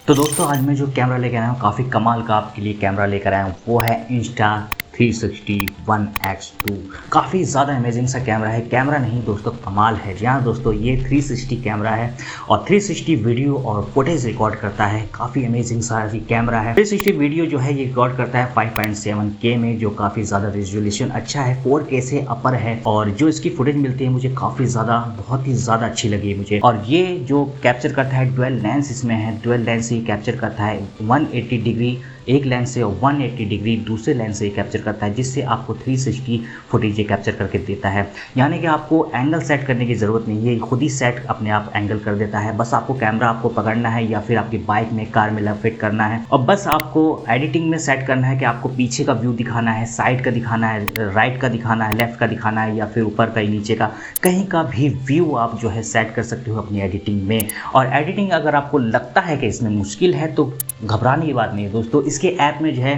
तो दोस्तों आज मैं जो कैमरा लेकर आया हूँ काफ़ी कमाल का आपके लिए कैमरा लेकर आया हूँ, वो है Insta360 ONE X2। काफ़ी ज़्यादा अमेजिंग सा कैमरा है। कैमरा नहीं दोस्तों, कमाल है। जी हाँ दोस्तों, ये 360 कैमरा है और 360 वीडियो और फुटेज रिकॉर्ड करता है। काफ़ी अमेजिंग सा ये कैमरा है। 360 वीडियो जो है ये रिकॉर्ड करता है 5.7K में, जो काफ़ी ज़्यादा रेजोल्यूशन अच्छा है, 4K से अपर है। और जो इसकी फुटेज मिलती है मुझे काफ़ी ज़्यादा बहुत ही ज़्यादा अच्छी लगी मुझे। और ये जो कैप्चर करता है डुअल लेंस इसमें है, डुअल लेंस ही कैप्चर करता है 180 डिग्री एक लेंस से और 180 डिग्री दूसरे लेंस से कैप्चर करता है, जिससे आपको 360 फुटेज कैप्चर करके देता है। यानी कि आपको एंगल सेट करने की ज़रूरत नहीं है, ये खुद ही सेट अपने आप एंगल कर देता है। बस आपको कैमरा आपको पकड़ना है या फिर आपकी बाइक में कार में फिट करना है और बस आपको एडिटिंग में सेट करना है कि आपको पीछे का व्यू दिखाना है, साइड का दिखाना है, राइट का दिखाना है, लेफ्ट का दिखाना है या फिर ऊपर का नीचे का, कहीं का भी व्यू आप जो है सेट कर सकते हो अपनी एडिटिंग में। और एडिटिंग अगर आपको लगता है कि इसमें मुश्किल है तो घबराने की बात नहीं है दोस्तों। इसके ऐप में जो है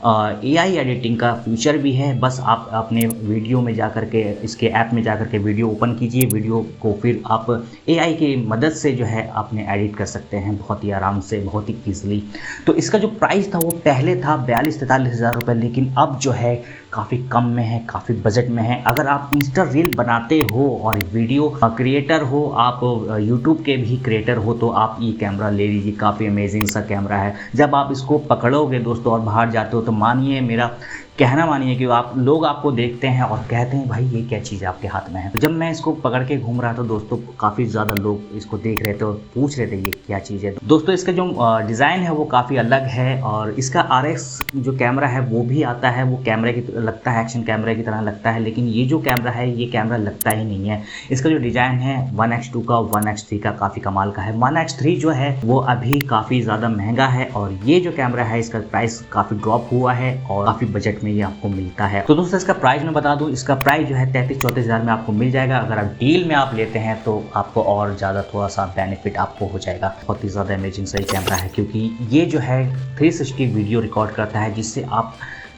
AI एडिटिंग का फीचर भी है। बस आप अपने वीडियो में जा कर के, इसके ऐप में जा कर के वीडियो ओपन कीजिए, वीडियो को फिर आप AI की मदद से जो है आपने एडिट कर सकते हैं बहुत ही आराम से, बहुत ही ईजिली। तो इसका जो प्राइस था वो पहले था 42-43 हज़ार रुपये, लेकिन अब जो है काफ़ी कम में है, काफ़ी बजट में है। अगर आप इंस्टा रील बनाते हो और वीडियो क्रिएटर हो, आप यूट्यूब के भी क्रिएटर हो, तो आप ये कैमरा ले लीजिए। काफ़ी अमेजिंग सा कैमरा है। जब आप इसको पकड़ोगे दोस्तों और बाहर जाते हो तो मानिए, मेरा कहना मानिए कि आप लोग आपको देखते हैं और कहते हैं भाई ये क्या चीज़ है आपके हाथ में है। तो जब मैं इसको पकड़ के घूम रहा था दोस्तों, काफ़ी ज़्यादा लोग इसको देख रहे थे और पूछ रहे थे ये क्या चीज़ है। दोस्तों इसका जो डिज़ाइन है वो काफ़ी अलग है और इसका RX जो कैमरा है वो भी आता है, वो कैमरे की लगता है, एक्शन कैमरे की तरह लगता है, लेकिन ये जो कैमरा है ये कैमरा लगता ही नहीं है। इसका जो डिज़ाइन है 1X2 का, 1X3 का काफ़ी कमाल का है। 1X3 जो है वो अभी काफ़ी ज़्यादा महंगा है और ये जो कैमरा है इसका प्राइस काफ़ी ड्रॉप हुआ है और काफ़ी बजट में ये आपको मिलता है। तो दोस्तों इसका प्राइस मैं बता दूं, इसका प्राइस जो है 33-34 हज़ार में आपको मिल जाएगा। अगर आप डील में आप लेते हैं तो आपको और ज़्यादा थोड़ा सा बेनिफिट आपको हो जाएगा। बहुत ही ज़्यादा अमेजिंग सही कैमरा है, क्योंकि ये जो है 360 वीडियो रिकॉर्ड करता है, जिससे आप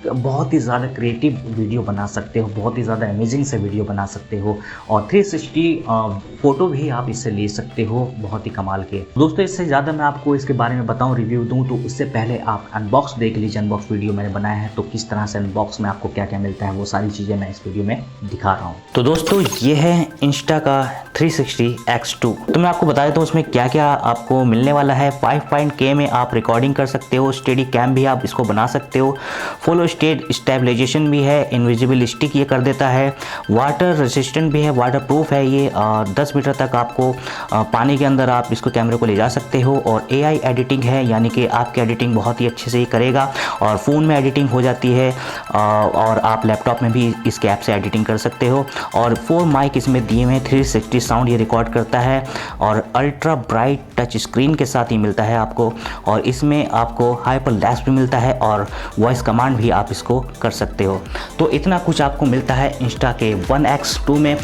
बहुत ही ज़्यादा क्रिएटिव वीडियो बना सकते हो, बहुत ही ज़्यादा अमेजिंग से वीडियो बना सकते हो और 360 फ़ोटो भी आप इससे ले सकते हो, बहुत ही कमाल के। दोस्तों इससे ज़्यादा मैं आपको इसके बारे में बताऊं, रिव्यू दूं, तो उससे पहले आप अनबॉक्स देख लीजिए। अनबॉक्स वीडियो मैंने बनाया है, तो किस तरह से अनबॉक्स में आपको क्या क्या मिलता है वो सारी चीज़ें मैं इस वीडियो में दिखा रहा हूँ। तो दोस्तों ये है इंस्टा का 360 X2। तो मैं आपको बता देता हूँ उसमें क्या क्या आपको मिलने वाला है। 5.K में आप रिकॉर्डिंग कर सकते हो, स्टेडी कैम भी आप इसको बना सकते हो, फुल स्टेट स्टेबलाइजेशन भी है, इनविजिबल स्टिक ये कर देता है, वाटर रेसिस्टेंट भी है, वाटर प्रूफ है ये, 10 मीटर तक आपको पानी के अंदर आप इसको कैमरे को ले जा सकते हो। और AI एडिटिंग है, यानी कि आपकी एडिटिंग बहुत ही अच्छे से ये करेगा और फ़ोन में एडिटिंग हो जाती है और आप लैपटॉप में भी इसके ऐप से एडिटिंग कर सकते हो। और 4 माइक इसमें दिए हुए हैं, 360 साउंड ये रिकॉर्ड करता है और अल्ट्रा ब्राइट टच स्क्रीन के साथ ही मिलता है आपको। और इसमें आपको हाइपर लैप्स भी मिलता है और वॉइस कमांड भी आप इसको कर सकते हो। तो इतना कुछ आपको मिलता है इंस्टा के 1X2 में।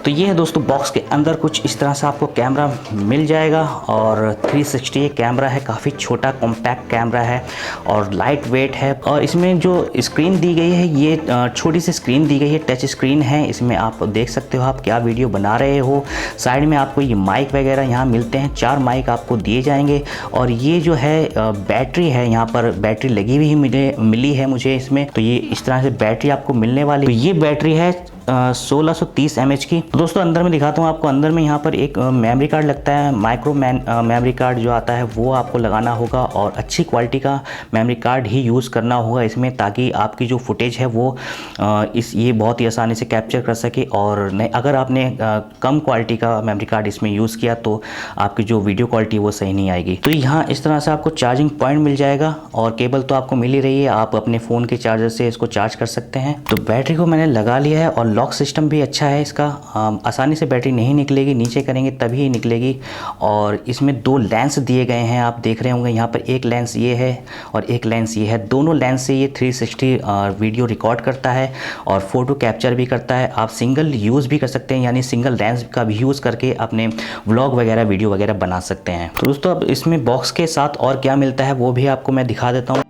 तो ये है दोस्तों बॉक्स के अंदर कुछ इस तरह से आपको कैमरा मिल जाएगा और 360 कैमरा है, काफ़ी छोटा कॉम्पैक्ट कैमरा है और लाइट वेट है। और इसमें जो स्क्रीन दी गई है ये छोटी सी स्क्रीन दी गई है, टच स्क्रीन है। इसमें आप देख सकते हो आप क्या वीडियो बना रहे हो। साइड में आपको ये माइक वगैरह यहाँ मिलते हैं, 4 माइक आपको दिए जाएंगे। और ये जो है बैटरी है, यहाँ पर बैटरी लगी हुई मिली है मुझे इसमें। तो ये इस तरह से बैटरी आपको मिलने वाली। तो ये बैटरी है 1630 mAh की। तो दोस्तों अंदर में दिखाता हूँ आपको। अंदर में यहाँ पर एक मेमोरी कार्ड लगता है, माइक्रो मेमोरी कार्ड जो आता है वो आपको लगाना होगा और अच्छी क्वालिटी का मेमोरी कार्ड ही यूज़ करना होगा इसमें, ताकि आपकी जो फुटेज है वो ये बहुत ही आसानी से कैप्चर कर सके। और नहीं, अगर आपने कम क्वालिटी का मेमोरी कार्ड इसमें यूज़ किया तो आपकी जो वीडियो क्वालिटी वो सही नहीं आएगी। तो यहाँ इस तरह से आपको चार्जिंग पॉइंट मिल जाएगा और केबल तो आपको मिल ही रही है, आप अपने फ़ोन के चार्जर से इसको चार्ज कर सकते हैं। तो बैटरी को मैंने लगा लिया है और लॉक सिस्टम भी अच्छा है इसका। आसानी से बैटरी नहीं निकलेगी, नीचे करेंगे तभी निकलेगी। और इसमें 2 लेंस दिए गए हैं, आप देख रहे होंगे यहाँ पर एक लेंस ये है और एक लेंस ये है। दोनों लेंस से ये 360 वीडियो रिकॉर्ड करता है और फोटो कैप्चर भी करता है। आप सिंगल यूज़ भी कर सकते हैं, यानी सिंगल लेंस का भी यूज़ करके अपने व्लॉग वगैरह वीडियो वगैरह बना सकते हैं। तो दोस्तों अब इसमें बॉक्स के साथ और क्या मिलता है वो भी आपको मैं दिखा देता हूँ।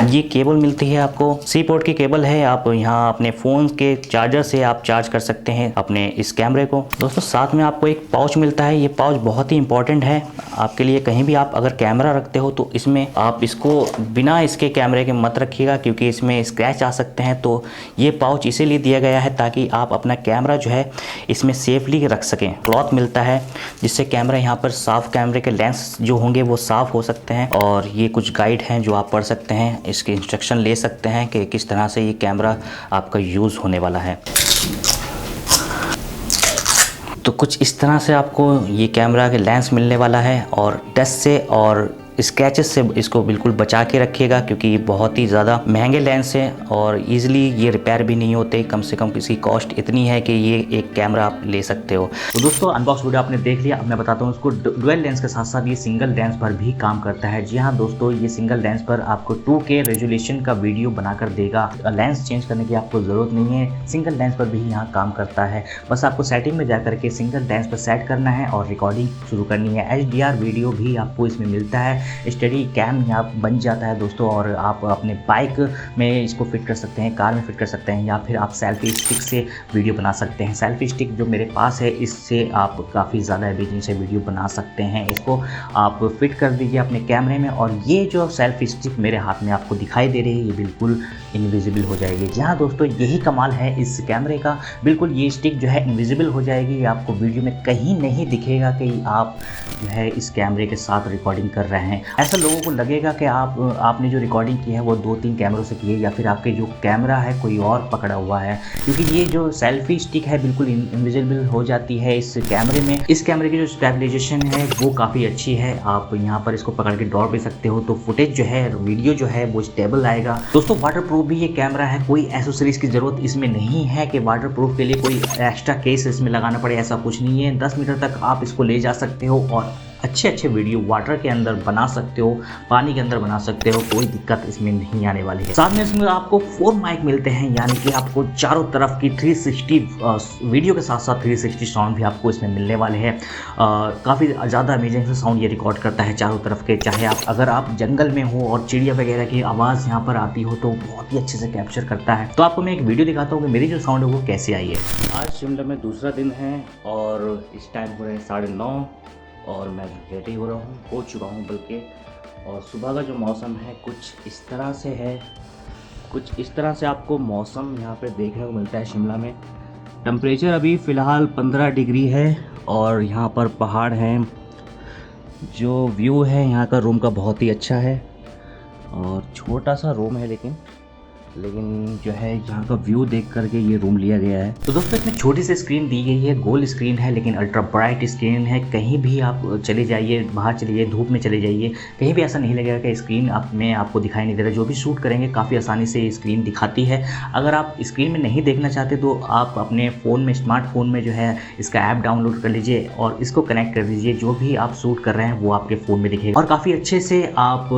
ये केबल मिलती है आपको, सी पोर्ट की केबल है। आप यहाँ अपने फ़ोन के चार्जर से आप चार्ज कर सकते हैं अपने इस कैमरे को। दोस्तों साथ में आपको एक पाउच मिलता है। ये पाउच बहुत ही इंपॉर्टेंट है आपके लिए। कहीं भी आप अगर कैमरा रखते हो तो इसमें आप इसको बिना इसके कैमरे के मत रखिएगा, क्योंकि इसमें स्क्रैच आ सकते हैं। तो ये पाउच इसीलिए दिया गया है ताकि आप अपना कैमरा जो है इसमें सेफली रख सकें। क्लॉथ मिलता है जिससे कैमरा यहाँ पर साफ, कैमरे के लेंस जो होंगे वो साफ़ हो सकते हैं। और ये कुछ गाइड हैं जो आप पढ़ सकते हैं, इसके इंस्ट्रक्शन ले सकते हैं कि किस तरह से ये कैमरा आपका यूज़ होने वाला है। तो कुछ इस तरह से आपको ये कैमरा के लेंस मिलने वाला है, और डस्ट से और स्क्रैचेस से इसको बिल्कुल बचा के रखिएगा, क्योंकि ये बहुत ही ज़्यादा महंगे लेंस हैं और ईज़िली ये रिपेयर भी नहीं होते। कम से कम इसकी कॉस्ट इतनी है कि ये एक कैमरा आप ले सकते हो। तो दोस्तों अनबॉक्स वीडियो आपने देख लिया। अब मैं बताता हूँ इसको डुअल लेंस के साथ साथ ये सिंगल लेंस पर भी काम करता है। जी हाँ दोस्तों, ये सिंगल लेंस पर आपको 2K रेजोल्यूशन का वीडियो बनाकर देगा। लेंस चेंज करने की आपको ज़रूरत नहीं है, सिंगल लेंस पर भी यहाँ काम करता है। बस आपको सेटिंग में जाकर के सिंगल लेंस पर सेट करना है और रिकॉर्डिंग शुरू करनी है। HDR वीडियो भी आपको इसमें मिलता है। स्टडी कैम यहाँ बन जाता है दोस्तों, और आप अपने बाइक में इसको फिट कर सकते हैं, कार में फिट कर सकते हैं, या फिर आप सेल्फी स्टिक से वीडियो बना सकते हैं। सेल्फी स्टिक जो मेरे पास है, इससे आप काफ़ी ज़्यादा इमेजिंग से वीडियो बना सकते हैं। इसको आप फिट कर दीजिए अपने कैमरे में, और ये जो सेल्फी स्टिक मेरे हाथ में आपको दिखाई दे रही है, ये बिल्कुल इनविजिबल हो जाएगी। जी हाँ दोस्तों, यही कमाल है इस कैमरे का। बिल्कुल ये स्टिक जो है इनविजिबल हो जाएगी, आपको वीडियो में कहीं नहीं दिखेगा कि आप जो है इस कैमरे के साथ रिकॉर्डिंग कर रहे हैं। ऐसा लोगों को लगेगा कि आपने जो रिकॉर्डिंग की है वो 2-3 कैमरों से की है, या फिर आपके जो कैमरा है कोई और पकड़ा हुआ है, क्योंकि ये जो सेल्फी स्टिक है बिल्कुल इनविजिबल हो जाती है इस कैमरे में। इस कैमरे की जो स्टेबलाइजेशन है वो काफ़ी अच्छी है। आप यहाँ पर इसको पकड़ के दौड़ भी सकते हो, तो फुटेज जो है, वीडियो जो है वो स्टेबल आएगा। दोस्तों वाटरप्रूफ भी ये कैमरा है, कोई एसेसरीज की ज़रूरत इसमें नहीं है कि वाटरप्रूफ के लिए कोई एक्स्ट्रा केस इसमें लगाना पड़े, ऐसा कुछ नहीं है। 10 मीटर तक आप इसको ले जा सकते हो और अच्छे अच्छे वीडियो वाटर के अंदर बना सकते हो, पानी के अंदर बना सकते हो, कोई दिक्कत इसमें नहीं आने वाली है। साथ में इसमें आपको 4 माइक मिलते हैं, यानी कि आपको चारों तरफ की 360 वीडियो के साथ साथ 360 साउंड भी आपको इसमें मिलने वाले हैं। काफ़ी ज़्यादा अमेजिंग से साउंड ये रिकॉर्ड करता है चारों तरफ के। चाहे अगर आप जंगल में हो और चिड़िया वगैरह की आवाज़ यहाँ पर आती हो तो बहुत ही अच्छे से कैप्चर करता है। तो आपको मैं एक वीडियो दिखाता हूँ कि मेरी जो साउंड है वो कैसे आई है। आज शिमला में दूसरा दिन है और इस टाइम हो रहे हैं 9:30 और मैं रेडी हो चुका हूँ बल्कि। और सुबह का जो मौसम है कुछ इस तरह से है, कुछ इस तरह से आपको मौसम यहाँ पे देखने को मिलता है शिमला में। टेम्परेचर अभी फ़िलहाल 15 डिग्री है और यहाँ पर पहाड़ हैं। जो व्यू है यहाँ का रूम का बहुत ही अच्छा है, और छोटा सा रूम है लेकिन जो है यहाँ का व्यू देख करके ये रूम लिया गया है। तो दोस्तों इसमें छोटी सी स्क्रीन दी गई है, गोल स्क्रीन है लेकिन अल्ट्रा ब्राइट स्क्रीन है। कहीं भी आप चले जाइए, बाहर चलिए, धूप में चले जाइए, कहीं भी ऐसा नहीं लगेगा कि स्क्रीन में आपको दिखाई नहीं दे रहा। जो भी शूट करेंगे काफ़ी आसानी से स्क्रीन दिखाती है। अगर आप स्क्रीन में नहीं देखना चाहते तो आप अपने फ़ोन में, स्मार्टफोन में जो है इसका ऐप डाउनलोड कर लीजिए और इसको कनेक्ट कर दीजिए। जो भी आप शूट कर रहे हैं वो आपके फ़ोन में दिखेगा और काफ़ी अच्छे से आप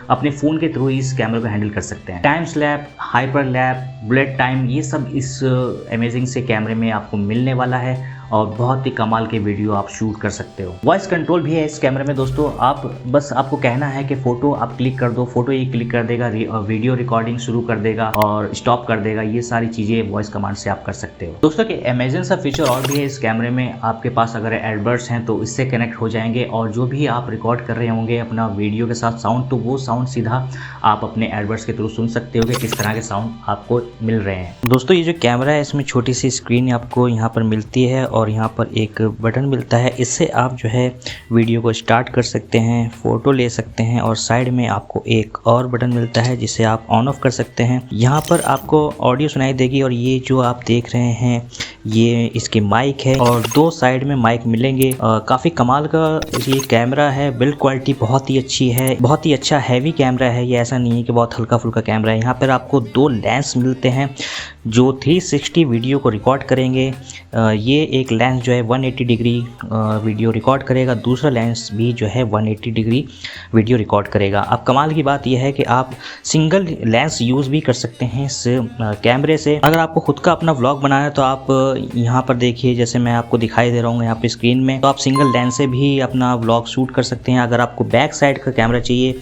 अपने फ़ोन के थ्रू इस कैमरे को हैंडल कर सकते हैं। टाइम स्लैप, हाइपर लैप, बुलेट टाइम, ये सब इस अमेजिंग से कैमरे में आपको मिलने वाला है और बहुत ही कमाल के वीडियो आप शूट कर सकते हो। वॉइस कंट्रोल भी है इस कैमरे में दोस्तों। आपको कहना है कि फ़ोटो आप क्लिक कर दो, फ़ोटो ये क्लिक कर देगा, वीडियो रिकॉर्डिंग शुरू कर देगा और स्टॉप कर देगा। ये सारी चीज़ें वॉइस कमांड से आप कर सकते हो दोस्तों। के अमेजिंग सा फीचर और भी है इस कैमरे में। आपके पास अगर एडबर्ड्स हैं तो इससे कनेक्ट हो जाएंगे और जो भी आप रिकॉर्ड कर रहे होंगे अपना वीडियो के साथ साउंड, तो वो साउंड सीधा आप अपने एडबर्ड्स के थ्रू सुन सकते हो कि किस तरह के साउंड आपको मिल रहे हैं। दोस्तों ये जो कैमरा है इसमें छोटी सी स्क्रीन आपको यहाँ पर मिलती है और यहाँ पर एक बटन मिलता है। इससे आप जो है वीडियो को स्टार्ट कर सकते हैं, फ़ोटो ले सकते हैं और साइड में आपको एक और बटन मिलता है जिसे आप ऑन ऑफ कर सकते हैं। यहाँ पर आपको ऑडियो सुनाई देगी और ये जो आप देख रहे हैं ये इसकी माइक है और 2 साइड में माइक मिलेंगे। काफ़ी कमाल का ये कैमरा है, बिल्ड क्वालिटी बहुत ही अच्छी है, बहुत ही अच्छा हैवी कैमरा है। ये ऐसा नहीं है कि बहुत हल्का फुल्का कैमरा है। यहाँ पर आपको 2 लेंस मिलते हैं जो 360 वीडियो को रिकॉर्ड करेंगे। ये एक लेंस जो है 180 डिग्री वीडियो रिकॉर्ड करेगा, दूसरा लेंस भी जो है 180 डिग्री वीडियो रिकॉर्ड करेगा। अब कमाल की बात यह है कि आप सिंगल लेंस यूज़ भी कर सकते हैं इस कैमरे से। अगर आपको खुद का अपना व्लॉग बनाना है तो आप यहाँ पर देखिए, जैसे मैं आपको दिखाई दे रहा हूँ यहाँ पे स्क्रीन में, तो आप सिंगल लेंस से भी अपना व्लॉग शूट कर सकते हैं। अगर आपको बैक साइड का कैमरा चाहिए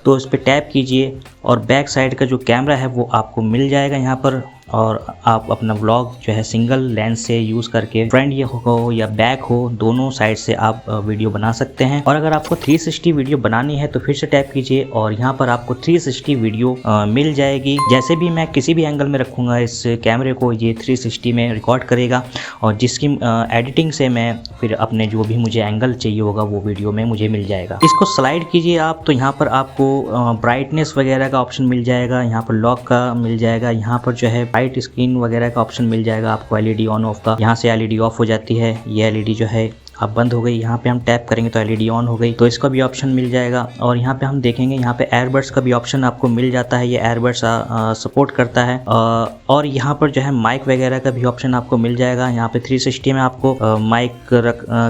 तो इस पर टैप कीजिए और बैक साइड का जो कैमरा है वो आपको मिल जाएगा यहाँ पर, और आप अपना व्लॉग जो है सिंगल लेंस से यूज़ करके फ्रंट ये हो या बैक हो दोनों साइड से आप वीडियो बना सकते हैं। और अगर आपको 360 वीडियो बनानी है तो फिर से टैप कीजिए और यहाँ पर आपको 360 वीडियो मिल जाएगी। जैसे भी मैं किसी भी एंगल में रखूँगा इस कैमरे को, ये 360 में रिकॉर्ड करेगा और जिसकी एडिटिंग से मैं फिर अपने जो भी मुझे एंगल चाहिए होगा वो वीडियो में मुझे मिल जाएगा। इसको स्लाइड कीजिए आप तो यहाँ पर आपको ब्राइटनेस वगैरह का ऑप्शन मिल जाएगा, यहाँ पर लॉक का मिल जाएगा, यहाँ पर जो है लाइट स्क्रीन वगैरह का ऑप्शन मिल जाएगा आपको, एलईडी ऑन ऑफ का। यहाँ से एलईडी ऑफ हो जाती है, ये एलईडी जो है अब बंद हो गई। यहाँ पे हम टैप करेंगे तो एलईडी ऑन हो गई, तो इसका भी ऑप्शन मिल जाएगा। और यहाँ पे हम देखेंगे यहाँ पे एयरबड्स का भी ऑप्शन आपको मिल जाता है, ये एयरबड्स सपोर्ट करता है। और यहाँ पर जो है माइक वगैरह का भी ऑप्शन आपको मिल जाएगा। यहाँ पे 360 में आपको माइक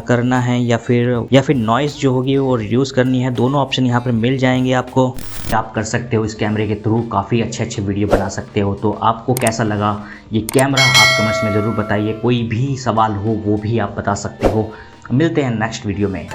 करना है या फिर नॉइस जो होगी वो रिड्यूस करनी है, दोनों ऑप्शन यहाँ पर मिल जाएंगे आपको। आप कर सकते हो इस कैमरे के थ्रू काफ़ी अच्छे वीडियो बना सकते हो। तो आपको कैसा लगा ये कैमरा आप कमेंट्स में ज़रूर बताइए। कोई भी सवाल हो वो भी आप बता सकते हो। मिलते हैं नेक्स्ट वीडियो में।